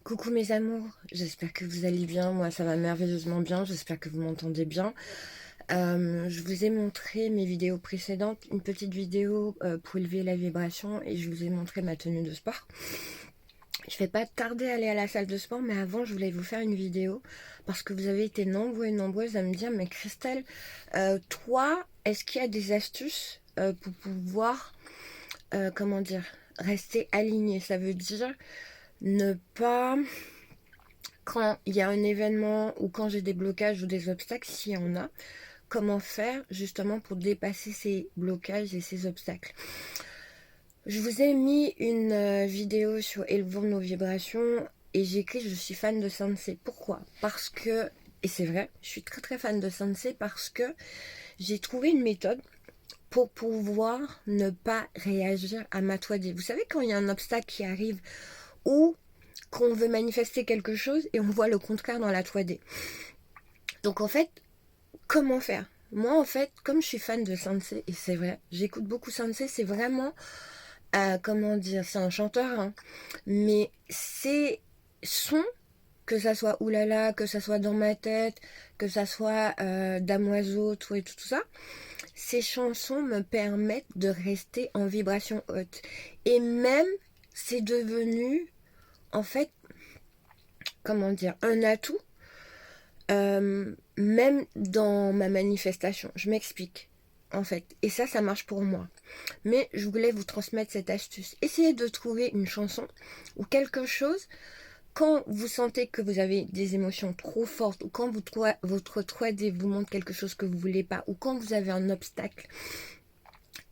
Coucou mes amours, j'espère que vous allez bien, moi ça va merveilleusement bien, j'espère que vous m'entendez bien. Je vous ai montré mes vidéos précédentes, une petite vidéo pour élever la vibration et je vous ai montré ma tenue de sport. Je vais pas tarder à aller à la salle de sport, mais avant je voulais vous faire une vidéo parce que vous avez été nombreux et nombreuses à me dire mais Christelle, toi, est-ce qu'il y a des astuces pour pouvoir, comment dire, rester aligné? Ça veut dire ne pas, quand il y a un événement ou quand j'ai des blocages ou des obstacles, s'il y en a, comment faire justement pour dépasser ces blocages et ces obstacles. Je vous ai mis une vidéo sur élevons nos vibrations et j'ai écrit je suis fan de Sensei. Pourquoi? Parce que, et c'est vrai, je suis très fan de Sensei parce que j'ai trouvé une méthode pour pouvoir ne pas réagir à ma 3D. Vous savez quand il y a un obstacle qui arrive ou qu'on veut manifester quelque chose et on voit le contraire dans la 3D. Donc en fait, comment faire? Moi en fait, comme je suis fan de Sensei, et c'est vrai, j'écoute beaucoup Sensei, c'est vraiment, comment dire, c'est un chanteur, hein, mais c'est son, que ça soit oulala, que ça soit dans ma tête, que ça soit Damoiseau, tout et tout ça, ces chansons me permettent de rester en vibration haute. Et même, c'est devenu, en fait, comment dire, un atout, même dans ma manifestation. Je m'explique, en fait. Et ça marche pour moi. Mais je voulais vous transmettre cette astuce. Essayez de trouver une chanson ou quelque chose quand vous sentez que vous avez des émotions trop fortes ou quand votre 3D vous montre quelque chose que vous ne voulez pas ou quand vous avez un obstacle,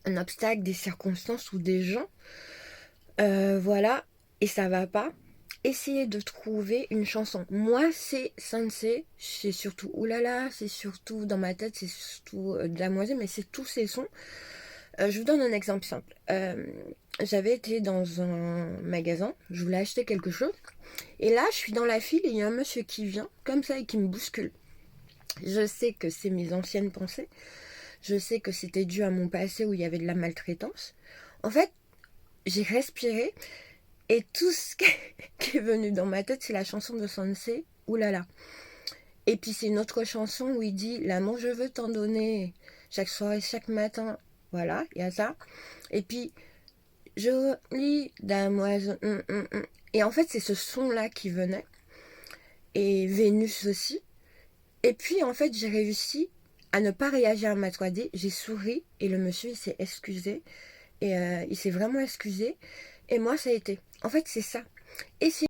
des circonstances ou des gens, voilà, et ça va pas. Essayez de trouver une chanson. Moi, c'est Sensei, c'est surtout oulala, c'est surtout dans ma tête, c'est surtout Damoiseau, mais c'est tous ces sons. Je vous donne un exemple simple. J'avais été dans un magasin, je voulais acheter quelque chose, et là, je suis dans la file et il y a un monsieur qui vient, comme ça, et qui me bouscule. Je sais que c'est mes anciennes pensées, je sais que c'était dû à mon passé où il y avait de la maltraitance. En fait, j'ai respiré, et tout ce qui est venu dans ma tête, c'est la chanson de Sensei, oulala. Et puis c'est une autre chanson où il dit l'amour je veux t'en donner chaque soir et chaque matin. Voilà, il y a ça. Et puis je lis Damoiseau. Et en fait c'est ce son là qui venait. Et Vénus aussi. Et puis en fait j'ai réussi à ne pas réagir à ma 3D. J'ai souri et le monsieur il s'est excusé. Et il s'est vraiment excusé. Et moi ça a été. En fait c'est ça. Et